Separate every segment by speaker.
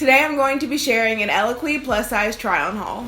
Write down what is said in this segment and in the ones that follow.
Speaker 1: Today I'm going to be sharing an Eloquii plus size try on haul.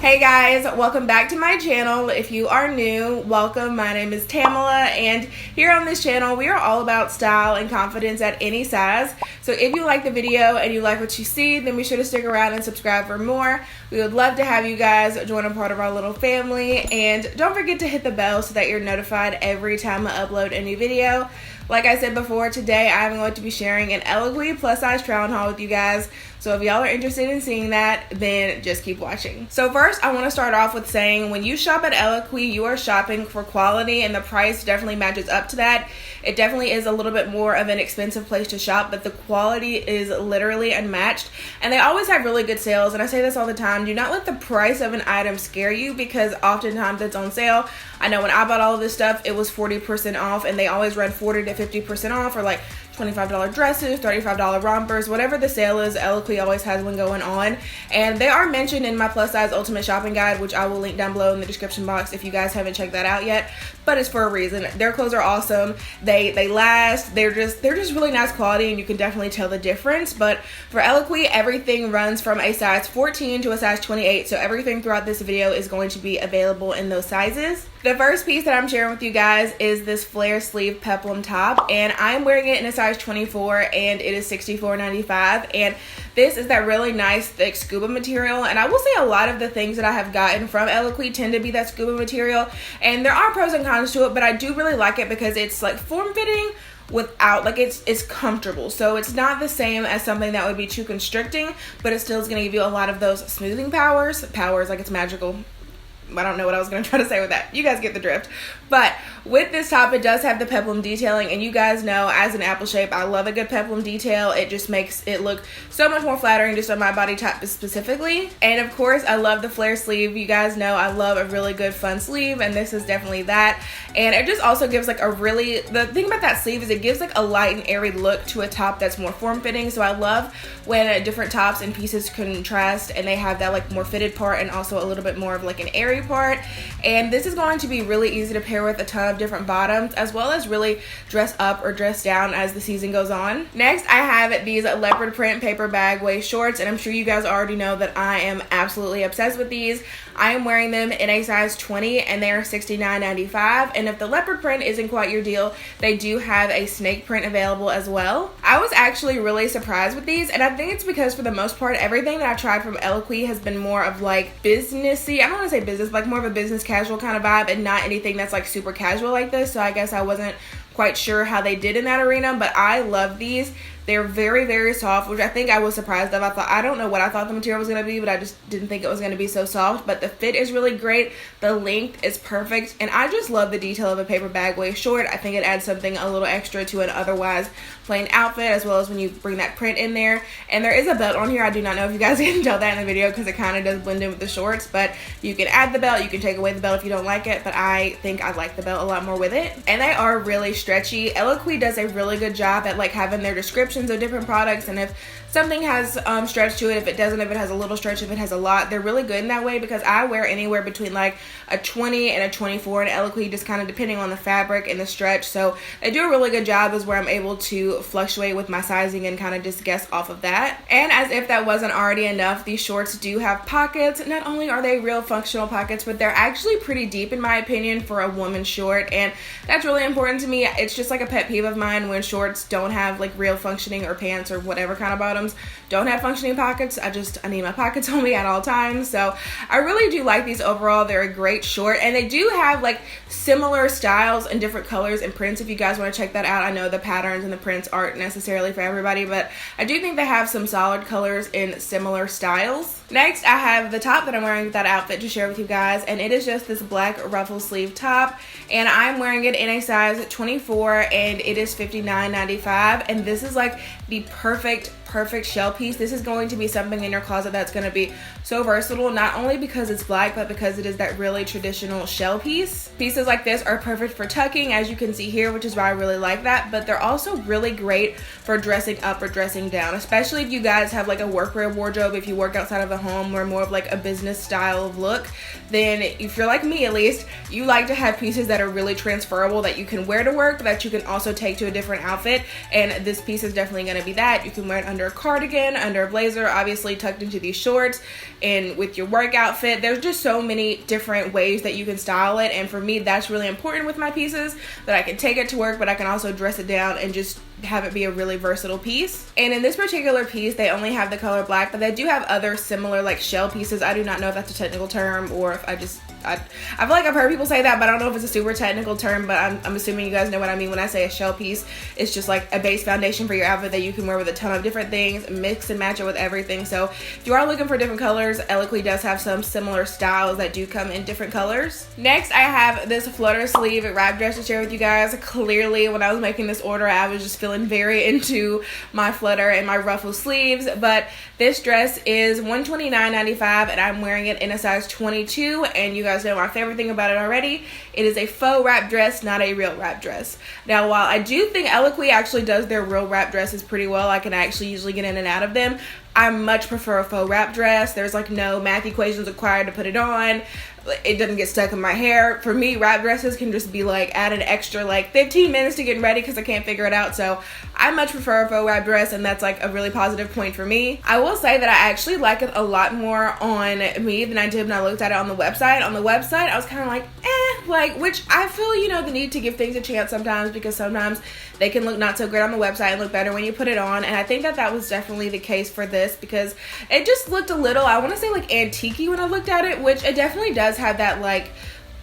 Speaker 1: Hey guys, welcome back to my channel. If you are new, welcome. My name is Tamela, and here on this channel we are all about style and confidence at any size. So if you like the video and you like what you see, then be sure to stick around and subscribe for more. We would love to have you guys join a part of our little family, and don't forget to hit the bell so that you're notified every time I upload a new video. Like I said before, today I'm going to be sharing an Eloquii plus size try on haul with you guys. So if y'all are interested in seeing that, then just keep watching. So first, I want to start off with saying when you shop at Eloquii, you are shopping for quality, and the price definitely matches up to that. It definitely is a little bit more of an expensive place to shop, but the quality is literally unmatched. And they always have really good sales, and I say this all the time. Do not let the price of an item scare you, because oftentimes it's on sale. I know when I bought all of this stuff, it was 40% off, and they always run 40 to 50% off, or like $25 dresses, $35 rompers, whatever the sale is. Eloquii always has one going on, and they are mentioned in my plus size ultimate shopping guide, which I will link down below in the description box if you guys haven't checked that out yet. But it's for a reason. Their clothes are awesome. They last. They're just really nice quality, and you can definitely tell the difference. But for Eloquii, everything runs from a size 14 to a size 28, so everything throughout this video is going to be available in those sizes. The first piece that I'm sharing with you guys is this flare sleeve peplum top, and I'm wearing it in a size 24, and it is $64.95. And this is that really nice thick scuba material, and I will say a lot of the things that I have gotten from Eloquii tend to be that scuba material, and there are pros and cons to it, but I do really like it because it's like form-fitting without, like, it's comfortable. So it's not the same as something that would be too constricting, but it still is going to give you a lot of those smoothing powers like it's magical. I don't know what I was going to try to say with that. You guys get the drift. But with this top, it does have the peplum detailing, and you guys know, as an apple shape, I love a good peplum detail. It just makes it look so much more flattering just on my body type specifically. And of course, I love the flare sleeve. You guys know I love a really good fun sleeve, and this is definitely that. And it just also gives like a really, the thing about that sleeve is it gives like a light and airy look to a top that's more form-fitting. So I love when different tops and pieces contrast, and they have that like more fitted part and also a little bit more of like an airy part. And this is going to be really easy to pair with a ton of different bottoms, as well as really dress up or dress down as the season goes on. Next, I have these leopard print paper bag waist shorts, and I'm sure you guys already know that I am absolutely obsessed with these. I am wearing them in a size 20, and they are $69.95. And if the leopard print isn't quite your deal, they do have a snake print available as well. I was actually really surprised with these, and I think it's because for the most part, everything that I've tried from Eloquii has been more of like businessy. I don't want to say business, but like more of a business casual kind of vibe, and not anything that's like super casual like this. So I guess I wasn't quite sure how they did in that arena, but I love these. They're very, very soft, which I think I was surprised of. I don't know what I thought the material was going to be, but I just didn't think it was going to be so soft. But the fit is really great. The length is perfect. And I just love the detail of a paper bag waist short. I think it adds something a little extra to an otherwise plain outfit, as well as when you bring that print in there. And there is a belt on here. I do not know if you guys can tell that in the video because it kind of does blend in with the shorts. But you can add the belt. You can take away the belt if you don't like it. But I think I like the belt a lot more with it. And they are really stretchy. Eloquii does a really good job at like having their descriptions of different products, and if something has stretch to it, if it doesn't, if it has a little stretch, if it has a lot, they're really good in that way, because I wear anywhere between like a 20 and a 24 in Eloquii, just kind of depending on the fabric and the stretch. So they do a really good job is where I'm able to fluctuate with my sizing and kind of just guess off of that. And as if that wasn't already enough, these shorts do have pockets. Not only are they real functional pockets, but they're actually pretty deep in my opinion for a woman's short, and that's really important to me. It's just like a pet peeve of mine when shorts don't have like real functioning, or pants or whatever kind of bottoms don't have functioning pockets. I need my pockets on me at all times. So I really do like these overall. They're a great short, and they do have like similar styles and different colors and prints if you guys want to check that out. I know the patterns and the prints aren't necessarily for everybody, but I do think they have some solid colors in similar styles. Next, I have the top that I'm wearing with that outfit to share with you guys, and it is just this black ruffle sleeve top, and I'm wearing it in a size 24, and it is $59.95. And this is like the perfect shell piece. This is going to be something in your closet that's going to be so versatile, not only because it's black, but because it is that really traditional shell piece. Pieces like this are perfect for tucking, as you can see here, which is why I really like that, but they're also really great for dressing up or dressing down, especially if you guys have like a workwear wardrobe, if you work outside of the home or more of like a business style of look, then if you're like me at least, you like to have pieces that are really transferable that you can wear to work, that you can also take to a different outfit. And this piece is definitely going to be that. You can wear it under a cardigan, under a blazer, obviously tucked into these shorts, and with your work outfit. There's just so many different ways that you can style it, and for me that's really important with my pieces, that I can take it to work but I can also dress it down and just have it be a really versatile piece. And in this particular piece they only have the color black, but they do have other similar like shell pieces. I do not know if that's a technical term or if I feel like I've heard people say that, but I don't know if it's a super technical term, but I'm assuming you guys know what I mean when I say a shell piece. It's just like a base foundation for your outfit that you can wear with a ton of different things, mix and match it with everything. So if you are looking for different colors, Eloquii does have some similar styles that do come in different colors. Next, I have this flutter sleeve wrap dress to share with you guys. Clearly, when I was making this order, I was just feeling very into my flutter and my ruffle sleeves, but this dress is $129.95 and I'm wearing it in a size 22, and you guys know my favorite thing about it already. It is a faux wrap dress, not a real wrap dress. Now, while I do think Eloquii actually does their real wrap dresses pretty well, I can actually usually get in and out of them, I much prefer a faux wrap dress. There's like no math equations required to put it on. It doesn't get stuck in my hair. For me, wrap dresses can just be like add an extra like 15 minutes to get ready because I can't figure it out. So I much prefer a faux wrap dress, and that's like a really positive point for me. I will say that I actually like it a lot more on me than I did when I looked at it on the website. On the website, I was kind of like, which I feel, you know, the need to give things a chance sometimes, because sometimes they can look not so great on the website and look better when you put it on. And I think that that was definitely the case for this, because it just looked a little, I want to say like antique-y when I looked at it, which it definitely does have that like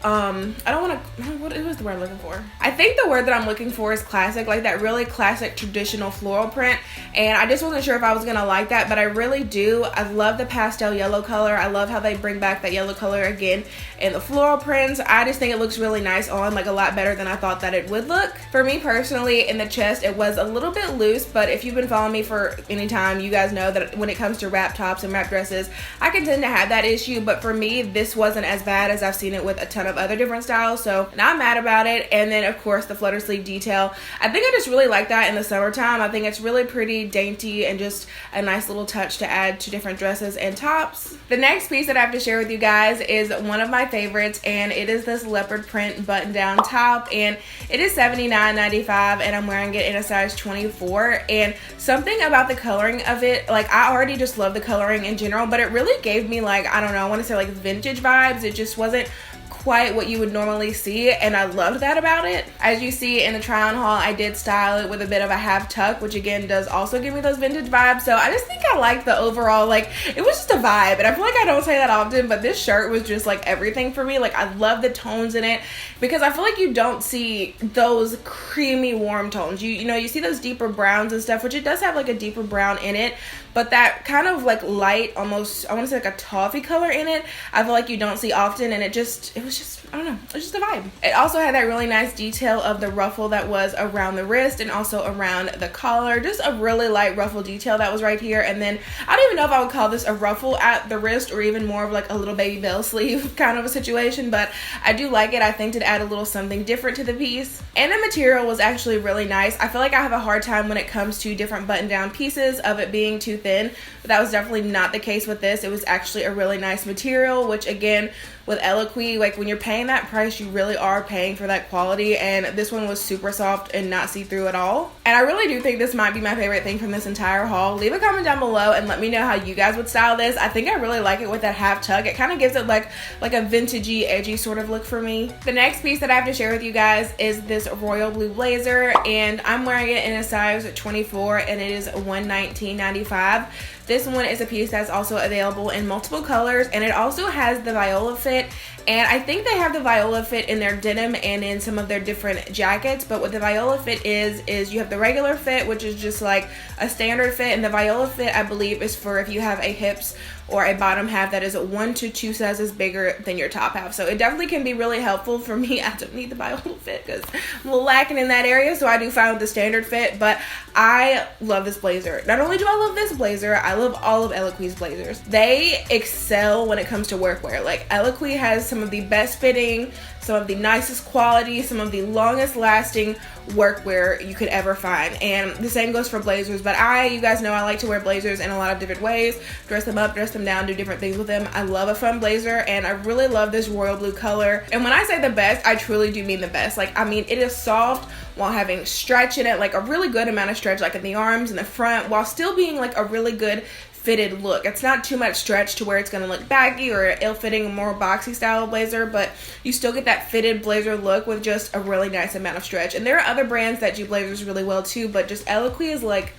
Speaker 1: what was the word I'm looking for? I think the word that I'm looking for is classic, like that really classic traditional floral print, and I just wasn't sure if I was gonna like that, but I really do. I love the pastel yellow color. I love how they bring back that yellow color again in the floral prints. I just think it looks really nice on, like a lot better than I thought that it would look. For me personally, in the chest it was a little bit loose, but if you've been following me for any time, you guys know that when it comes to wrap tops and wrap dresses, I can tend to have that issue, but for me this wasn't as bad as I've seen it with a ton of other different styles, so not mad about it. And then of course the flutter sleeve detail, I think I just really like that in the summertime. I think it's really pretty dainty and just a nice little touch to add to different dresses and tops. The next piece that I have to share with you guys is one of my favorites, and it is this leopard print button down top, and it is $79.95 and I'm wearing it in a size 24. And something about the coloring of it, like I already just love the coloring in general, but it really gave me like, I don't know, I want to say like vintage vibes. It just wasn't quite what you would normally see, and I loved that about it. As you see in the try on haul, I did style it with a bit of a half tuck, which again does also give me those vintage vibes. So I just think I like the overall, like it was just a vibe, and I feel like I don't say that often, but this shirt was just like everything for me. Like I love the tones in it, because I feel like you don't see those creamy warm tones. You know you see those deeper browns and stuff, which it does have like a deeper brown in it, but that kind of like light, almost I want to say like a toffee color in it, I feel like you don't see often, and it was just, I don't know, it was just a vibe. It also had that really nice detail of the ruffle that was around the wrist and also around the collar. Just a really light ruffle detail that was right here. And then I don't even know if I would call this a ruffle at the wrist or even more of like a little baby bell sleeve kind of a situation, but I do like it. I think to add a little something different to the piece. And the material was actually really nice. I feel like I have a hard time when it comes to different button down pieces of it being too thin, but that was definitely not the case with this. It was actually a really nice material, which again, with Eloquii, like when you're paying that price, you really are paying for that quality, and this one was super soft and not see-through at all. And I really do think this might be my favorite thing from this entire haul. Leave a comment down below and let me know how you guys would style this. I think I really like it with that half tuck. It kind of gives it like a vintagey, edgy sort of look for me. The next piece that I have to share with you guys is this royal blue blazer, and I'm wearing it in a size 24 and it is $119.95. This one is a piece that's also available in multiple colors, and it also has the viola fit, and I think they have the viola fit in their denim and in some of their different jackets. But what the viola fit is you have the regular fit, which is just like a standard fit, and the viola fit I believe is for if you have a hips or a bottom half that is 1 to 2 sizes bigger than your top half. So it definitely can be really helpful for me. I don't need the viola fit because I'm a little lacking in that area, so I do find the standard fit. But I love this blazer. Not only do I love this blazer, I love all of Eloquii's blazers. They excel when it comes to workwear. Like Eloquii has some of the best fitting, some of the nicest quality, some of the longest lasting workwear you could ever find. And the same goes for blazers, but you guys know I like to wear blazers in a lot of different ways. Dress them up, dress them them down, do different things with them. I love a fun blazer, and I really love this royal blue color. And when I say the best, I truly do mean the best. Like, I mean, it is soft while having stretch in it, like a really good amount of stretch, like in the arms and the front, while still being like a really good fitted look. It's not too much stretch to where it's going to look baggy or ill-fitting, more boxy style blazer, but you still get that fitted blazer look with just a really nice amount of stretch. And there are other brands that do blazers really well too, but just Eloquii is like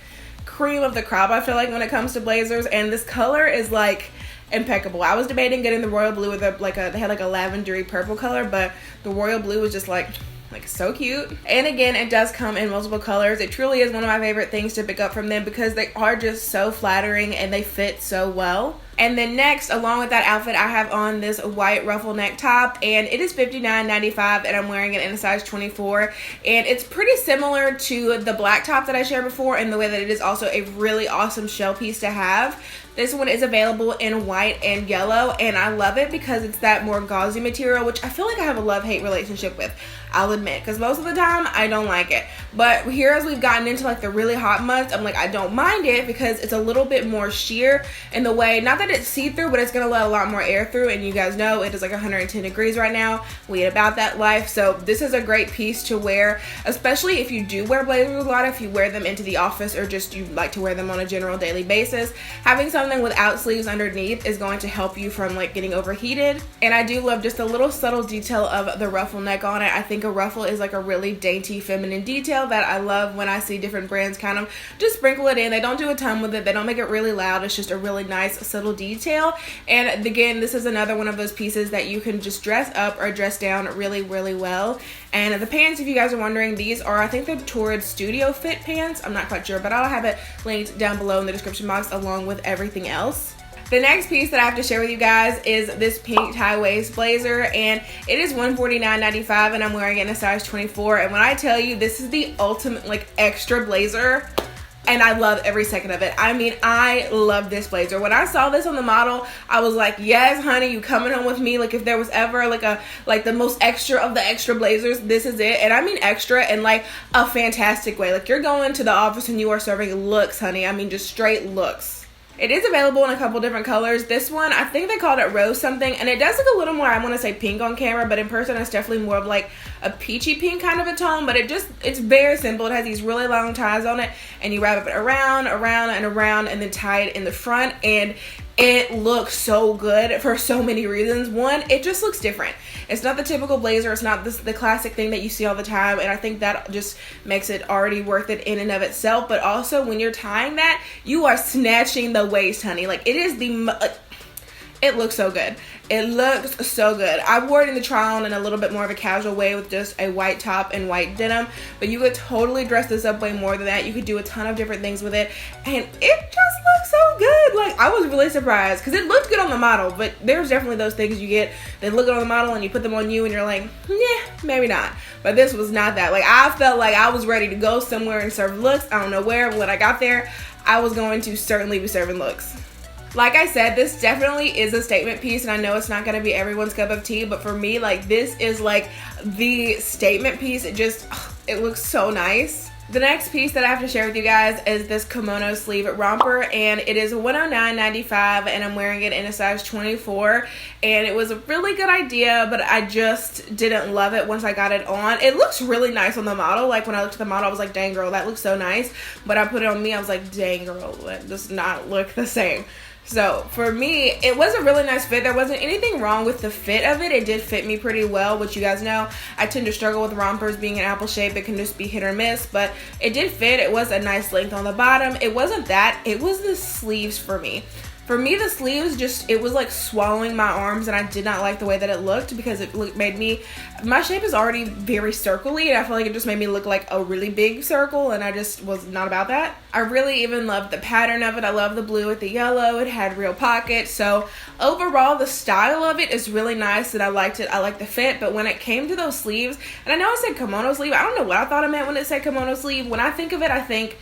Speaker 1: cream of the crop, I feel like, when it comes to blazers. And this color is like impeccable. I was debating getting the royal blue with they had like a lavendery purple color, but the royal blue was just like so cute. And again, it does come in multiple colors. It truly is one of my favorite things to pick up from them because they are just so flattering and they fit so well. And then next, along with that outfit, I have on this white ruffle neck top, and it is $59.95, and I'm wearing it in a size 24. And it's pretty similar to the black top that I shared before in the way that it is also a really awesome shell piece to have. This one is available in white and yellow, and I love it because it's that more gauzy material, which I feel like I have a love-hate relationship with, I'll admit, because most of the time I don't like it. But here, as we've gotten into like the really hot months, I'm like, I don't mind it because it's a little bit more sheer in the way, not that it's see-through, but it's gonna let a lot more air through. And you guys know it is like 110 degrees right now. We ain't about that life. So this is a great piece to wear, especially if you do wear blazers a lot, if you wear them into the office or just you like to wear them on a general daily basis. Having something without sleeves underneath is going to help you from like getting overheated. And I do love just a little subtle detail of the ruffle neck on it. I think a ruffle is like a really dainty feminine detail that I love when I see different brands kind of just sprinkle it in. They don't do a ton with it. They don't make it really loud. It's just a really nice subtle detail. And again, this is another one of those pieces that you can just dress up or dress down really, really well. And the pants, if you guys are wondering, these are, I think they're Torrid Studio Fit pants. I'm not quite sure, but I'll have it linked down below in the description box along with everything else. The next piece that I have to share with you guys is this pink tie waist blazer, and it is $149.95, and I'm wearing it in a size 24. And when I tell you, this is the ultimate like extra blazer, and I love every second of it. I mean, I love this blazer. When I saw this on the model, I was like, yes, honey, you coming home with me. Like, if there was ever like the most extra of the extra blazers, this is it. And I mean extra in like a fantastic way. Like, you're going to the office and you are serving looks, honey. I mean, just straight looks. It is available in a couple different colors. This one, I think they called it rose something, and it does look a little more, I want to say pink on camera, but in person it's definitely more of like a peachy pink kind of a tone. But it's very simple. It has these really long ties on it, and you wrap it around and then tie it in the front, and it looks so good for so many reasons. One, it just looks different. It's not the typical blazer. It's not the classic thing that you see all the time, and I think that just makes it already worth it in and of itself. But also, when you're tying that, you are snatching the waist, honey. Like, it is it looks so good. It looks so good. I wore it in the trial on in a little bit more of a casual way with just a white top and white denim, but you could totally dress this up way more than that. You could do a ton of different things with it, and it just looks so good. Like, I was really surprised because it looked good on the model, but there's definitely those things you get that look good on the model and you put them on you and you're like, yeah, maybe not. But this was not that. Like, I felt like I was ready to go somewhere and serve looks. I don't know where, but when I got there, I was going to certainly be serving looks. Like I said, this definitely is a statement piece, and I know it's not going to be everyone's cup of tea, but for me, like, this is like the statement piece. It looks so nice. The next piece that I have to share with you guys is this kimono sleeve romper, and it is $109.95, and I'm wearing it in a size 24, and it was a really good idea, but I just didn't love it once I got it on. It looks really nice on the model. Like, when I looked at the model, I was like, dang, girl, that looks so nice, but I put it on me, I was like, dang, girl, that does not look the same. So for me, it was a really nice fit. There wasn't anything wrong with the fit of it. It did fit me pretty well, which you guys know. I tend to struggle with rompers being an apple shape. It can just be hit or miss, but it did fit. It was a nice length on the bottom. It wasn't that. It was the sleeves for me. For me, the sleeves it was like swallowing my arms, and I did not like the way that it looked because my shape is already very circly, and I feel like it just made me look like a really big circle, and I just was not about that. I really even loved the pattern of it. I love the blue with the yellow. It had real pockets. So overall, the style of it is really nice, and I liked it. I liked the fit, but when it came to those sleeves, and I know I said kimono sleeve. I don't know what I thought it meant when it said kimono sleeve. When I think of it, I think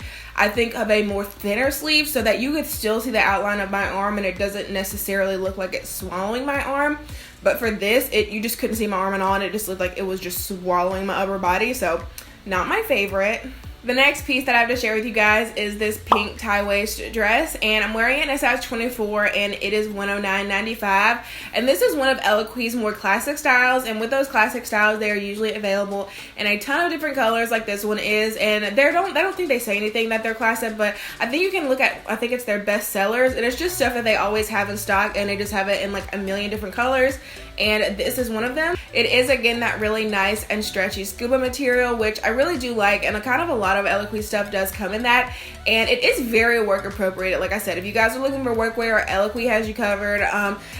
Speaker 1: of a more thinner sleeve so that you could still see the outline of my arm and it doesn't necessarily look like it's swallowing my arm. But for this, you just couldn't see my arm at all, and it just looked like it was just swallowing my upper body. So not my favorite, The next piece that I have to share with you guys is this pink tie waist dress, and I'm wearing it in a size 24 and it is $109.95. And this is one of Eloquii's more classic styles, and with those classic styles they are usually available in a ton of different colors like this one is, and I don't think they say anything that they're classic, but I think you can look at, I think it's their best sellers, and it's just stuff that they always have in stock, and they just have it in like a million different colors, and this is one of them. It is again that really nice and stretchy scuba material, which I really do like, and a lot of Eloquii stuff does come in that, and it is very work appropriate. Like I said, if you guys are looking for workwear, Eloquii has you covered.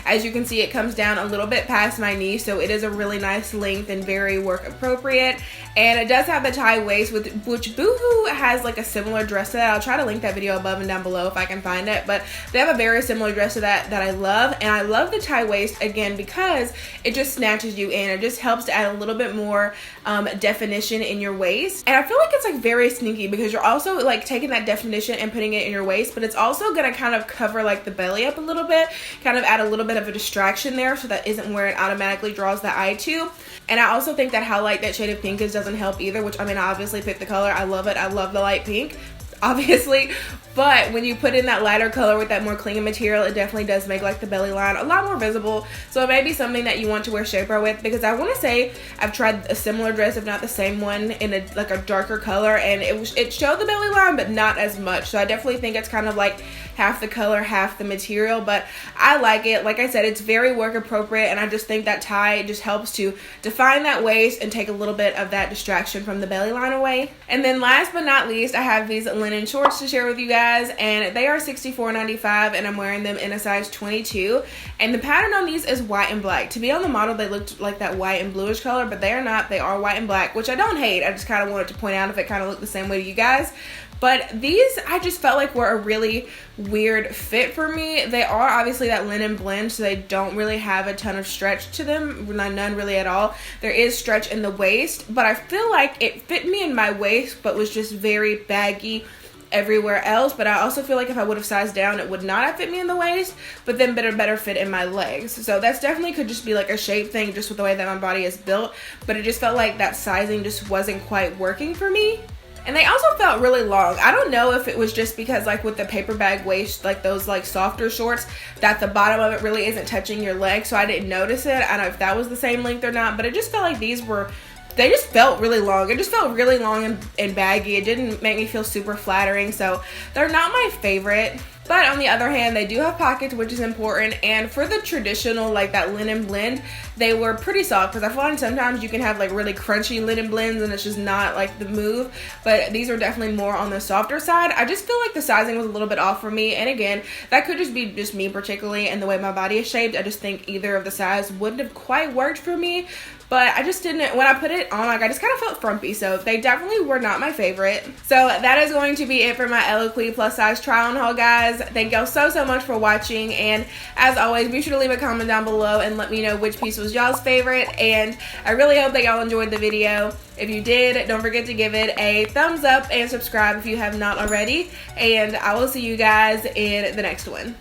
Speaker 1: As you can see, it comes down a little bit past my knee, so it is a really nice length and very work appropriate. And it does have the tie waist, which Boohoo has like a similar dress to that. I'll try to link that video above and down below if I can find it, but they have a very similar dress to that I love. And I love the tie waist again because it just snatches you in. It just helps to add a little bit more definition in your waist, and I feel like it's like very sneaky because you're also like taking that definition and putting it in your waist, but it's also gonna kind of cover like the belly up a little bit, kind of add a little bit of a distraction there, so that isn't where it automatically draws the eye to. And I also think that how light that shade of pink is doesn't help either, which I mean, I obviously picked the color. I love it. I love the light pink, obviously, but when you put in that lighter color with that more clinging material, it definitely does make like the belly line a lot more visible. So it may be something that you want to wear shapewear with, because I want to say I've tried a similar dress, if not the same one, in a darker color, and it showed the belly line but not as much. So I definitely think it's kind of like half the color, half the material, but I like it. Like I said, it's very work appropriate, and I just think that tie just helps to define that waist and take a little bit of that distraction from the belly line away. And then last but not least, I have these linen shorts to share with you guys, and they are $64.95, and I'm wearing them in a size 22. And the pattern on these is white and black. To be on the model, they looked like that white and bluish color, but they are not. They are white and black, which I don't hate. I just kind of wanted to point out if it kind of looked the same way to you guys. But these, I just felt like were a really weird fit for me. They are obviously that linen blend, so they don't really have a ton of stretch to them, none really at all. There is stretch in the waist, but I feel like it fit me in my waist, but was just very baggy everywhere else. But I also feel like if I would have sized down, it would not have fit me in the waist, but then better fit in my legs. So that's definitely could just be like a shape thing, just with the way that my body is built, but it just felt like that sizing just wasn't quite working for me. And they also felt really long. I don't know if it was just because like with the paper bag waist, like those like softer shorts, that the bottom of it really isn't touching your leg, so I didn't notice it. I don't know if that was the same length or not, but it just felt like they just felt really long. It just felt really long and baggy. It didn't make me feel super flattering, so they're not my favorite. But on the other hand, they do have pockets, which is important. And for the traditional, like that linen blend, they were pretty soft, because I feel like sometimes you can have like really crunchy linen blends and it's just not like the move. But these are definitely more on the softer side. I just feel like the sizing was a little bit off for me. And again, that could just be just me particularly and the way my body is shaped. I just think either of the size wouldn't have quite worked for me. But I just didn't, when I put it on, like I just kind of felt frumpy, so they definitely were not my favorite. So that is going to be it for my Eloquii plus size try on haul, guys. Thank y'all so much for watching, and as always, be sure to leave a comment down below and let me know which piece was y'all's favorite, and I really hope that y'all enjoyed the video. If you did, don't forget to give it a thumbs up and subscribe if you have not already, and I will see you guys in the next one.